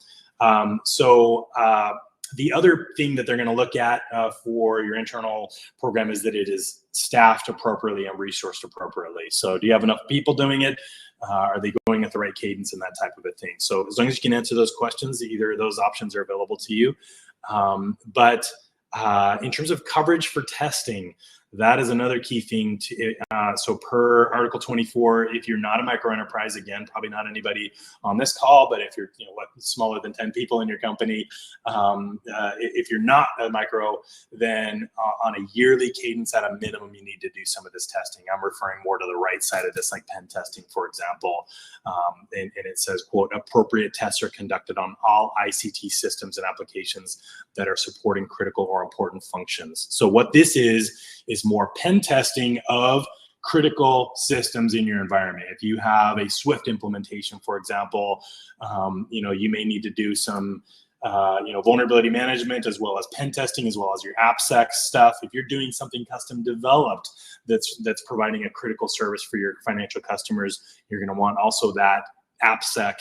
The other thing that they're going to look at for your internal program is that it is staffed appropriately and resourced appropriately. So do you have enough people doing it? Are they going at the right cadence and that type of a thing? So as long as you can answer those questions, either of those options are available to you. But in terms of coverage for testing, that is another key thing. So per Article 24, if you're not a micro enterprise, again, probably not anybody on this call, but if you're smaller than 10 people in your company, if you're not a micro, then on a yearly cadence at a minimum, you need to do some of this testing. I'm referring more to the right side of this, like pen testing, for example. And it says, quote, appropriate tests are conducted on all ICT systems and applications that are supporting critical or important functions. So what this is more pen testing of critical systems in your environment. If you have a Swift implementation, for example, you may need to do some vulnerability management as well as pen testing, as well as your AppSec stuff. If you're doing something custom developed that's providing a critical service for your financial customers, you're going to want also that AppSec,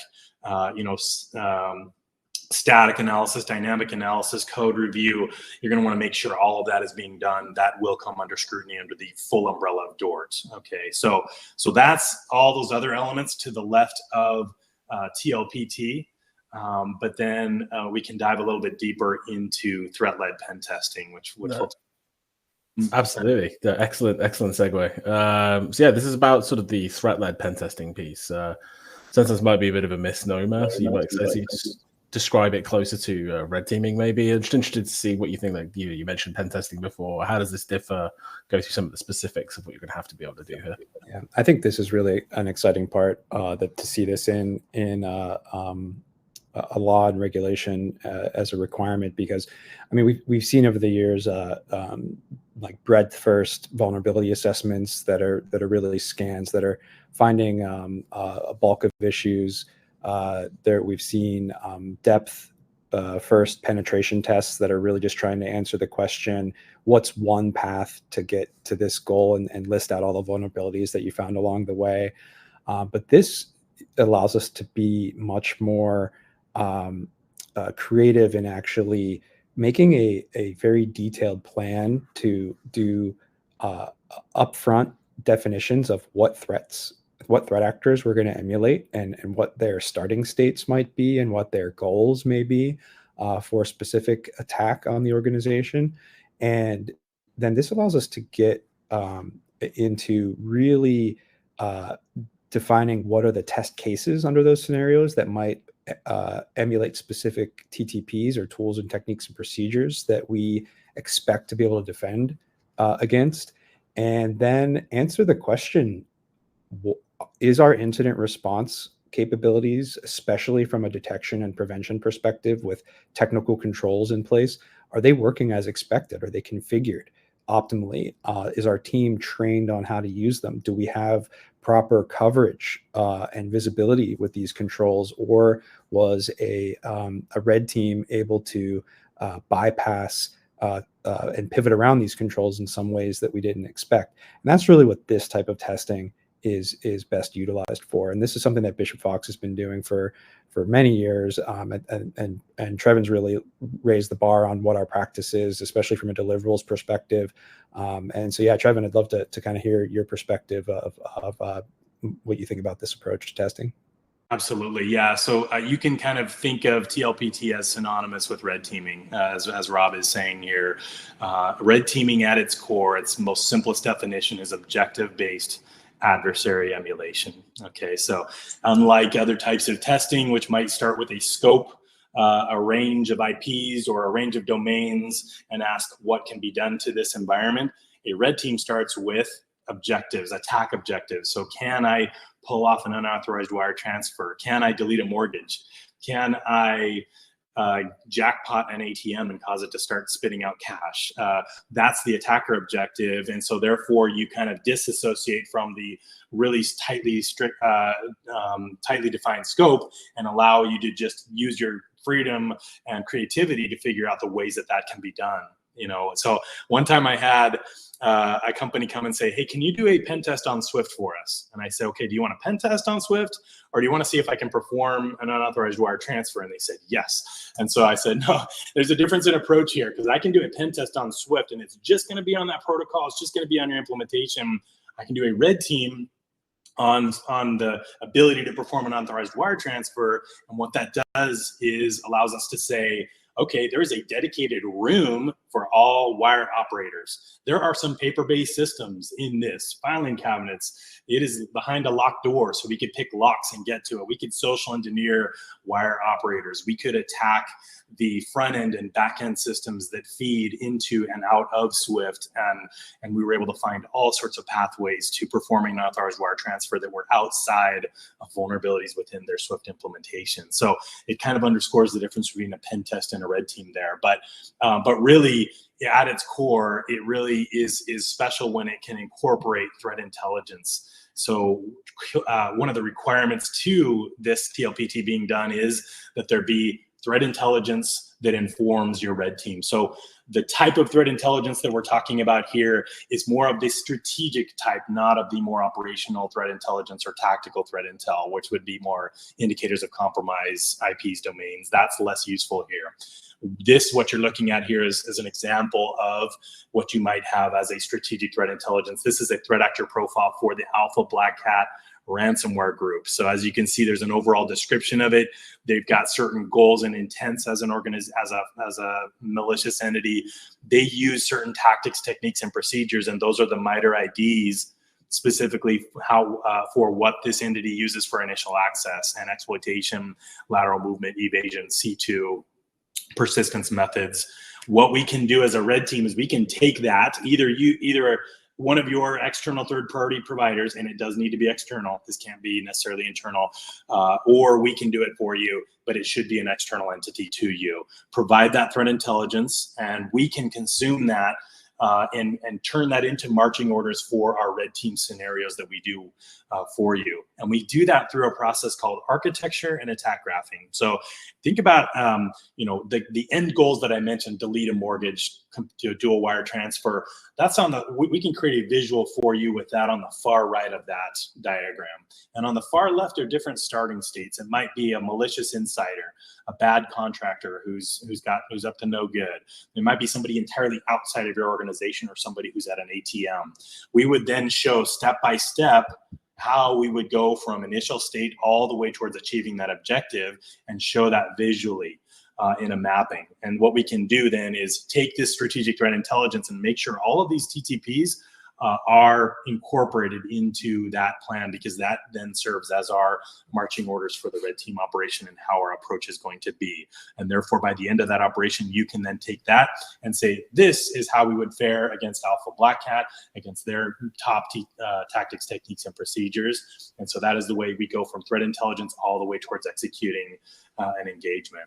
static analysis, dynamic analysis, code review. You're going to want to make sure all of that is being done. That will come under scrutiny under the full umbrella of DORAs. Okay, so that's all those other elements to the left of TLPT. But then we can dive a little bit deeper into threat-led pen testing, which would absolutely. Excellent segue. So yeah, this is about sort of the threat-led pen testing piece. Since this might be a bit of a misnomer, so you might just describe it closer to red teaming, maybe. I'm just interested to see what you think. Like you mentioned pen testing before. How does this differ? Go through some of the specifics of what you're going to have to be able to do here. Yeah, I think this is really an exciting part to see this in a law and regulation as a requirement, because I mean we've seen over the years like breadth first vulnerability assessments that are really scans that are finding a bulk of issues. There we've seen depth first penetration tests that are really just trying to answer the question, what's one path to get to this goal, and list out all the vulnerabilities that you found along the way. But this allows us to be much more creative in actually making a very detailed plan to do upfront definitions of what threat actors we're going to emulate, and what their starting states might be, and what their goals may be for a specific attack on the organization. And then this allows us to get into really defining what are the test cases under those scenarios that might emulate specific TTPs or tools and techniques and procedures that we expect to be able to defend against. and then answer the question, is our incident response capabilities, especially from a detection and prevention perspective with technical controls in place, are they working as expected? Are they configured optimally? Is our team trained on how to use them? Do we have proper coverage and visibility with these controls, or was a red team able to bypass and pivot around these controls in some ways that we didn't expect? And that's really what this type of testing is best utilized for. And this is something that Bishop Fox has been doing for many years. And Trevin's really raised the bar on what our practice is, especially from a deliverables perspective. And so, yeah, Trevin, I'd love to kind of hear your perspective of what you think about this approach to testing. Absolutely, yeah. So you can kind of think of TLPT as synonymous with red teaming, as Rob is saying here. Red teaming at its core, its most simplest definition, is objective-based adversary emulation. Okay, so unlike other types of testing, which might start with a scope, a range of IPs or a range of domains, and ask what can be done to this environment, a red team starts with objectives, attack objectives. So can I pull off an unauthorized wire transfer? Can I delete a mortgage? Can I jackpot an ATM and cause it to start spitting out cash? That's the attacker objective. And so therefore you kind of disassociate from the really tightly defined scope and allow you to just use your freedom and creativity to figure out the ways that that can be done. You know, so one time I had a company come and say, hey, can you do a pen test on Swift for us? And I said, okay, do you want a pen test on Swift, or do you want to see if I can perform an unauthorized wire transfer? And they said, yes. And so I said, no, there's a difference in approach here, because I can do a pen test on Swift and it's just going to be on that protocol. It's just going to be on your implementation. I can do a red team on the ability to perform an unauthorized wire transfer. And what that does is allows us to say, okay, there is a dedicated room for all wire operators. There are some paper-based systems in this, filing cabinets. It is behind a locked door, so we could pick locks and get to it. We could social engineer wire operators. We could attack the front end and back end systems that feed into and out of Swift. And we were able to find all sorts of pathways to performing an unauthorized wire transfer that were outside of vulnerabilities within their Swift implementation. So it kind of underscores the difference between a pen test and a red team there. But really, at its core, it really is special when it can incorporate threat intelligence. So one of the requirements to this TLPT being done is that there be threat intelligence that informs your red team. So the type of threat intelligence that we're talking about here is more of the strategic type, not of the more operational threat intelligence or tactical threat intel, which would be more indicators of compromise, IPs, domains. That's less useful here. What you're looking at here is an example of what you might have as a strategic threat intelligence. This is a threat actor profile for the Alpha Black Hat ransomware group. So as you can see, there's an overall description of it. They've got certain goals and intents as an as a malicious entity. They use certain tactics, techniques, and procedures, and those are the MITRE IDs, specifically how for what this entity uses for initial access and exploitation, lateral movement, evasion, C2, persistence methods. What we can do as a red team is we can take that, either one of your external third-party providers, and it does need to be external. This can't be necessarily internal, or we can do it for you, but it should be an external entity to you. Provide that threat intelligence, and we can consume that and turn that into marching orders for our red team scenarios that we do for you. And we do that through a process called architecture and attack graphing. So think about the end goals that I mentioned: delete a mortgage, to do a wire transfer. That's on the, we can create a visual for you with that on the far right of that diagram. And on the far left are different starting states. It might be a malicious insider, a bad contractor who's up to no good. There might be somebody entirely outside of your organization, or somebody who's at an ATM. We would then show step by step how we would go from initial state all the way towards achieving that objective, and show that visually in a mapping. And what we can do then is take this strategic threat intelligence and make sure all of these TTPs are incorporated into that plan, because that then serves as our marching orders for the red team operation and how our approach is going to be. And therefore, by the end of that operation, you can then take that and say, this is how we would fare against Alpha Black Hat, against their top tactics, techniques, and procedures. And so that is the way we go from threat intelligence all the way towards executing an engagement.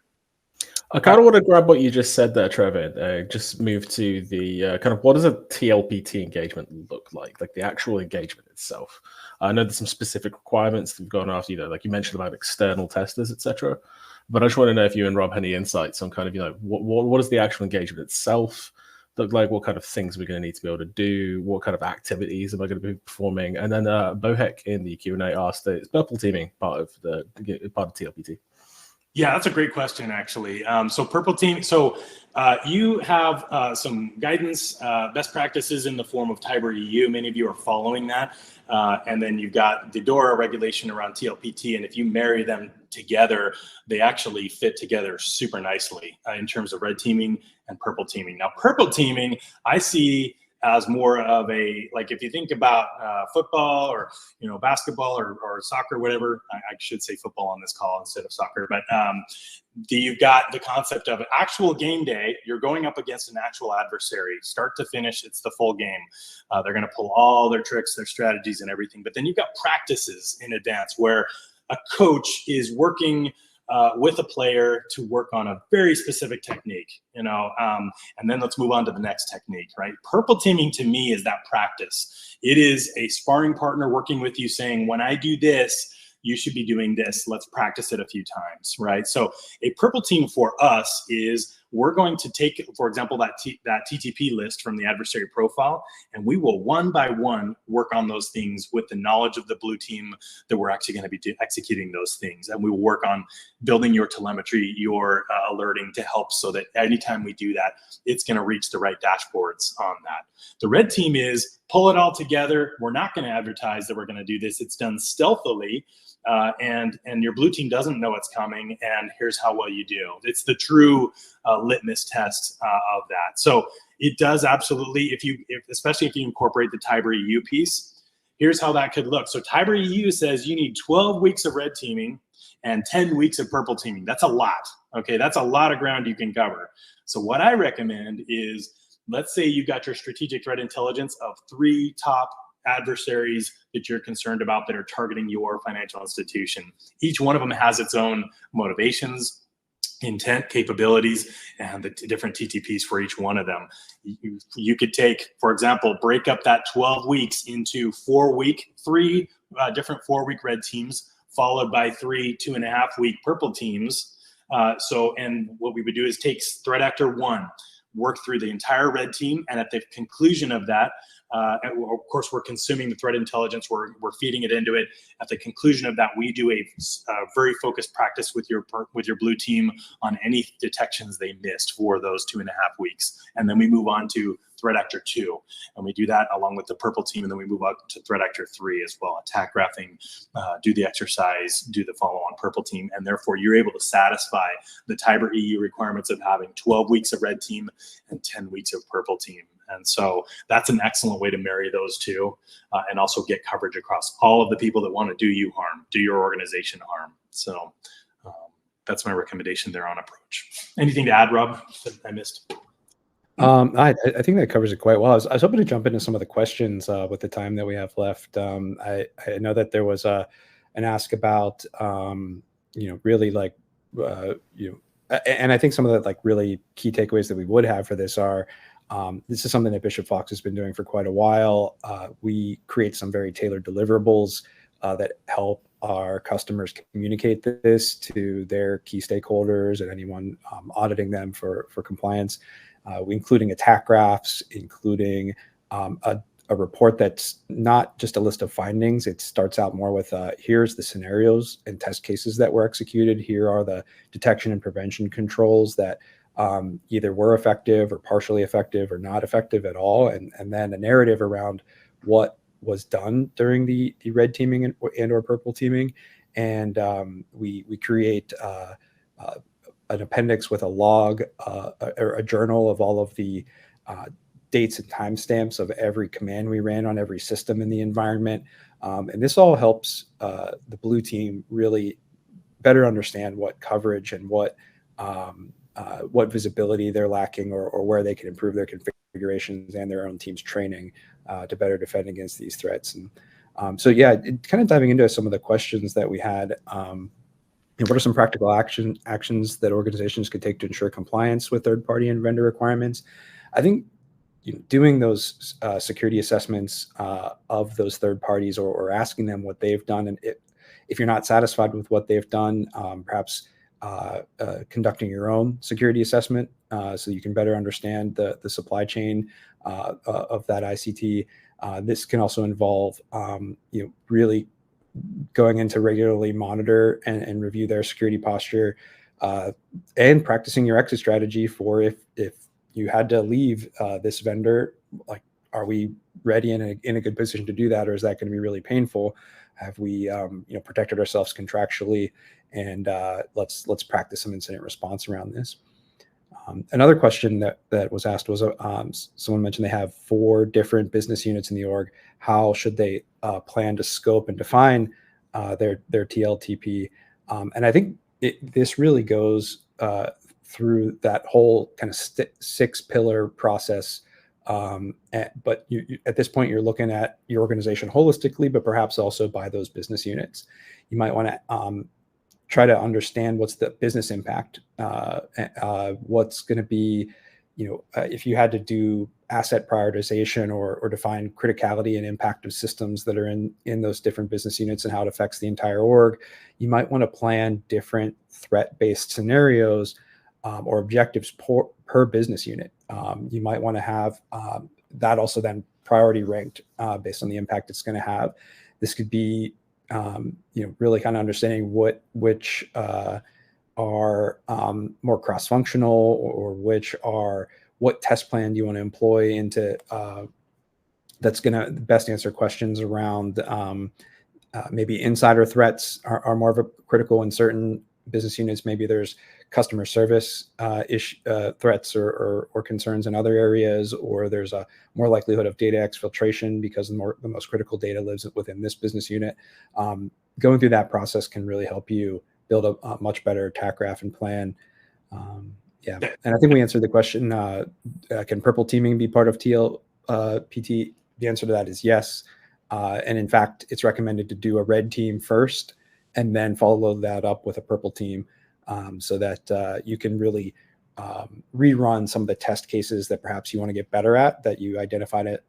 I kind of want to grab what you just said there, Trevor. Just move to the kind of, what does a TLPT engagement look like the actual engagement itself? I know there's some specific requirements that have gone after, like you mentioned about external testers, etc. But I just want to know if you and Rob had any insights on kind of, what does the actual engagement itself look like? What kind of things we're going to need to be able to do? What kind of activities am I going to be performing? And then Bohek in the Q&A asked, is purple teaming part of TLPT? Yeah, that's a great question, actually. So purple team, so you have some guidance, best practices in the form of TIBER EU. Many of you are following that. And then you've got the DORA regulation around TLPT. And if you marry them together, they actually fit together super nicely in terms of red teaming and purple teaming. Now, purple teaming, I see as more of a, like, if you think about football or, basketball or soccer, whatever, I should say football on this call instead of soccer, but you've got the concept of actual game day. You're going up against an actual adversary, start to finish, it's the full game. They're going to pull all their tricks, their strategies and everything. But then you've got practices in advance where a coach is working with a player to work on a very specific technique, and then let's move on to the next technique, right? Purple teaming to me is that practice. It is a sparring partner working with you saying, when I do this, you should be doing this. Let's practice it a few times, right? So a purple team for us is, we're going to take, for example, that TTP list from the adversary profile, and we will one by one work on those things with the knowledge of the blue team that we're actually going to be executing those things. And we will work on building your telemetry, your alerting to help so that anytime we do that, it's going to reach the right dashboards on that. The red team is pull it all together. We're not going to advertise that we're going to do this. It's done stealthily. And your blue team doesn't know it's coming, and here's how well you do. It's the true litmus test of that. So it does absolutely, especially if you incorporate the TIBER EU piece, here's how that could look. So TIBER EU says you need 12 weeks of red teaming and 10 weeks of purple teaming. That's a lot, okay? That's a lot of ground you can cover. So what I recommend is, let's say you've got your strategic threat intelligence of 3 top adversaries that you're concerned about that are targeting your financial institution. Each one of them has its own motivations, intent, capabilities, and the different TTPs for each one of them. You could take, for example, break up that 12 weeks into 3 different 4-week red teams, followed by 3 2.5-week purple teams. And what we would do is take threat actor 1, work through the entire red team, and at the conclusion of that, and of course, we're consuming the threat intelligence. We're feeding it into it. At the conclusion of that, we do a very focused practice with your blue team on any detections they missed for those 2.5 weeks, and then we move on to threat actor 2, and we do that along with the purple team, and then we move up to threat actor 3 as well. Attack graphing, do the exercise, do the follow-on purple team, and therefore you're able to satisfy the TIBER EU requirements of having 12 weeks of red team and 10 weeks of purple team. And so that's an excellent way to marry those two, and also get coverage across all of the people that want to do you harm, do your organization harm. So that's my recommendation there on approach. Anything to add, Rob, that I missed? I think that covers it quite well. I was hoping to jump into some of the questions with the time that we have left. I know that there was an ask about, really like, and I think some of the like really key takeaways that we would have for this are, this is something that Bishop Fox has been doing for quite a while. We create some very tailored deliverables that help our customers communicate this to their key stakeholders and anyone auditing them for compliance, including attack graphs, including a report that's not just a list of findings. It starts out more with, here's the scenarios and test cases that were executed. Here are the detection and prevention controls that either were effective or partially effective or not effective at all, and then a narrative around what was done during the red teaming and or purple teaming, and we create an appendix with a log or a journal of all of the dates and timestamps of every command we ran on every system in the environment. And this all helps the blue team really better understand what coverage and what visibility they're lacking, or where they can improve their configurations and their own team's training to better defend against these threats. And so, yeah, kind of diving into some of the questions that we had. What are some practical actions that organizations could take to ensure compliance with third-party and vendor requirements? I think doing those security assessments of those third parties, or asking them what they've done, and if you're not satisfied with what they've done, perhaps conducting your own security assessment so you can better understand the supply chain of that ICT. This can also involve really going in to regularly monitor and review their security posture, and practicing your exit strategy for if you had to leave this vendor. Like, are we ready in a good position to do that, or is that going to be really painful? Have we protected ourselves contractually? And let's practice some incident response around this. Another question that was asked was, someone mentioned they have 4 different business units in the org. How should they plan to scope and define their TLTP? And I think this really goes through that whole kind of 6-pillar process. But at this point, you're looking at your organization holistically, but perhaps also by those business units. You might want to try to understand what's the business impact, what's going to be, if you had to do asset prioritization or define criticality and impact of systems that are in those different business units and how it affects the entire org. You might want to plan different threat-based scenarios or objectives per business unit. You might want to have that also then priority ranked based on the impact it's going to have. This could be really kind of understanding which are more cross-functional, or what test plan do you want to employ into that's going to best answer questions around maybe insider threats are more of a critical in certain business units. Maybe there's customer service threats or concerns in other areas, or there's a more likelihood of data exfiltration because the most critical data lives within this business unit. Going through that process can really help you build a much better attack graph and plan. And I think we answered the question, can purple teaming be part of TLPT? The answer to that is yes. And in fact, it's recommended to do a red team first and then follow that up with a purple team, so that you can really rerun some of the test cases that perhaps you want to get better at, that you identified it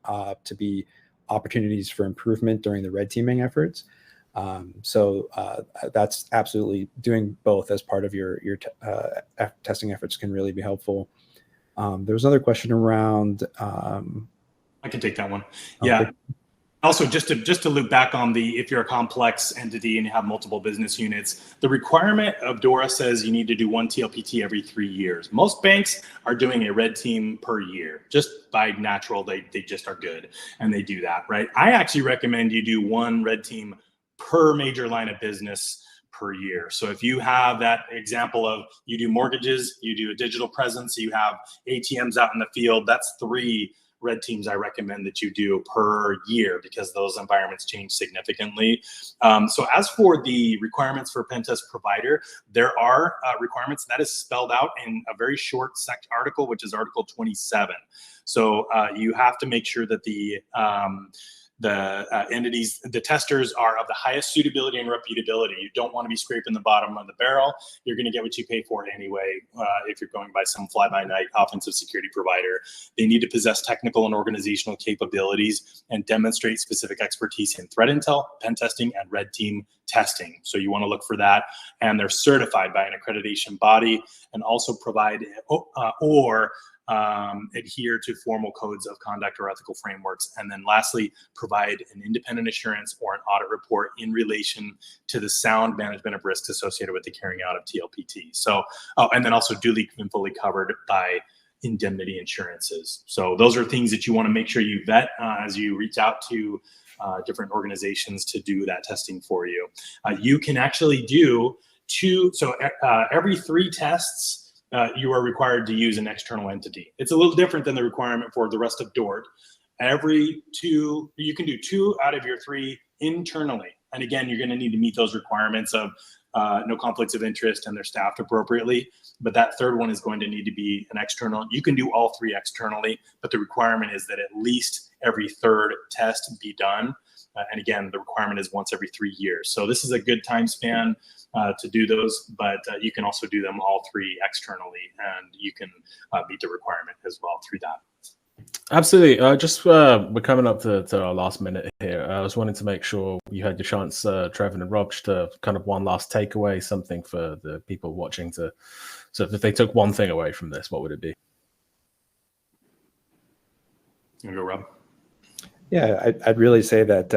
to be opportunities for improvement during the red teaming efforts. So that's absolutely doing both as part of your testing efforts can really be helpful. There was another question around. I can take that one. Yeah. Also, just to loop back on if you're a complex entity and you have multiple business units, the requirement of DORA says you need to do 1 TLPT every 3 years. Most banks are doing a red team per year, just by natural, they just are good and they do that, right? I actually recommend you do 1 red team per major line of business per year. So if you have that example of you do mortgages, you do a digital presence, you have ATMs out in the field, that's 3 red teams I recommend that you do per year, because those environments change significantly. So as for the requirements for pen test provider, there are requirements that is spelled out in a very short article, which is Article 27. So you have to make sure that the entities, the testers are of the highest suitability and reputability. You don't want to be scraping the bottom of the barrel. You're going to get what you pay for anyway if you're going by some fly-by-night offensive security provider. They need to possess technical and organizational capabilities and demonstrate specific expertise in threat intel, pen testing, and red team testing. So you want to look for that. And they're certified by an accreditation body, and also provide adhere to formal codes of conduct or ethical frameworks. And then lastly, provide an independent assurance or an audit report in relation to the sound management of risks associated with the carrying out of TLPT. So, and then also duly and fully covered by indemnity insurances. So those are things that you want to make sure you vet as you reach out to different organizations to do that testing for you. You can actually do every 3 tests, you are required to use an external entity. It's a little different than the requirement for the rest of DORA. You can do 2 out of your 3 internally. And again, you're going to need to meet those requirements of no conflicts of interest and they're staffed appropriately. But that third one is going to need to be an external. You can do all 3 externally, but the requirement is that at least every 3rd test be done. And again, the requirement is once every 3 years. So this is a good time span to do those, but you can also do them all 3 externally, and you can meet the requirement as well through that. Absolutely. We're coming up to our last minute here. I was wanting to make sure you had your chance, Trevor and Rob, to kind of one last takeaway, something for the people watching to. So if they took one thing away from this, what would it be? You go, Rob. Yeah, I'd really say that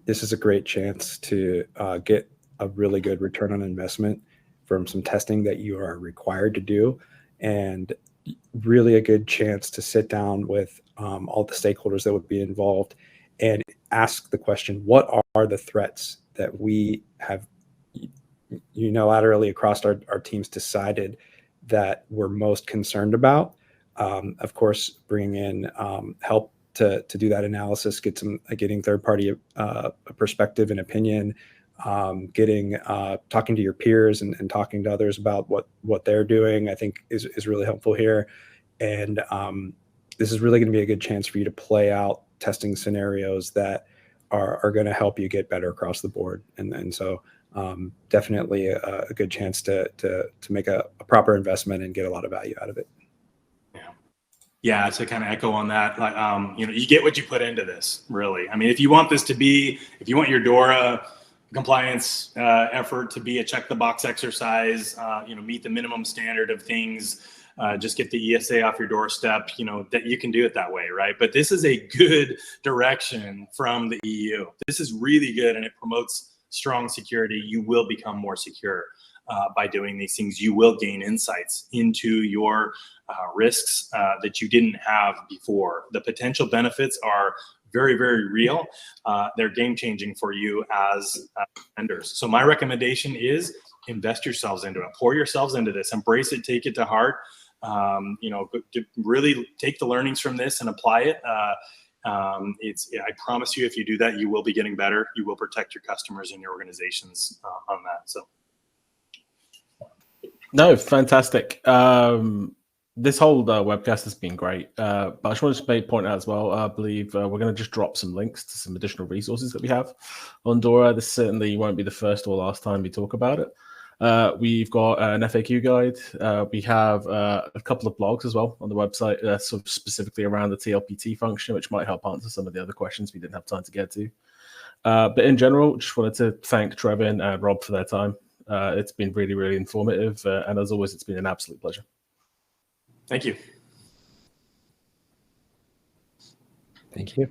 this is a great chance to get a really good return on investment from some testing that you are required to do, and really a good chance to sit down with all the stakeholders that would be involved and ask the question, what are the threats that we have unilaterally across our teams decided that we're most concerned about? Of course, bringing in help to do that analysis, getting third-party perspective and opinion, talking to your peers and talking to others about what they're doing, I think is really helpful here. And this is really going to be a good chance for you to play out testing scenarios that are going to help you get better across the board. And so definitely a good chance to make a proper investment and get a lot of value out of it. Yeah, to kind of echo on that, like, you get what you put into this, really. I mean, if you want your DORA compliance effort to be a check the box exercise, meet the minimum standard of things, just get the ESA off your doorstep, that you can do it that way, right? But this is a good direction from the EU. This is really good, and it promotes strong security. You will become more secure by doing these things. You will gain insights into your risks that you didn't have before. The potential benefits are very, very real. They're game-changing for you as vendors. So my recommendation is invest yourselves into it. Pour yourselves into this. Embrace it. Take it to heart. Really take the learnings from this and apply it. I promise you, if you do that, you will be getting better. You will protect your customers and your organizations on that. So. No, fantastic. This whole webcast has been great, but I just wanted to point out as well, I believe we're going to just drop some links to some additional resources that we have on DORA. This certainly won't be the first or last time we talk about it. We've got an FAQ guide. We have a couple of blogs as well on the website, sort of specifically around the TLPT function, which might help answer some of the other questions we didn't have time to get to. But in general, just wanted to thank Trevor and Rob for their time. It's been really, really informative. And as always, it's been an absolute pleasure. Thank you. Thank you.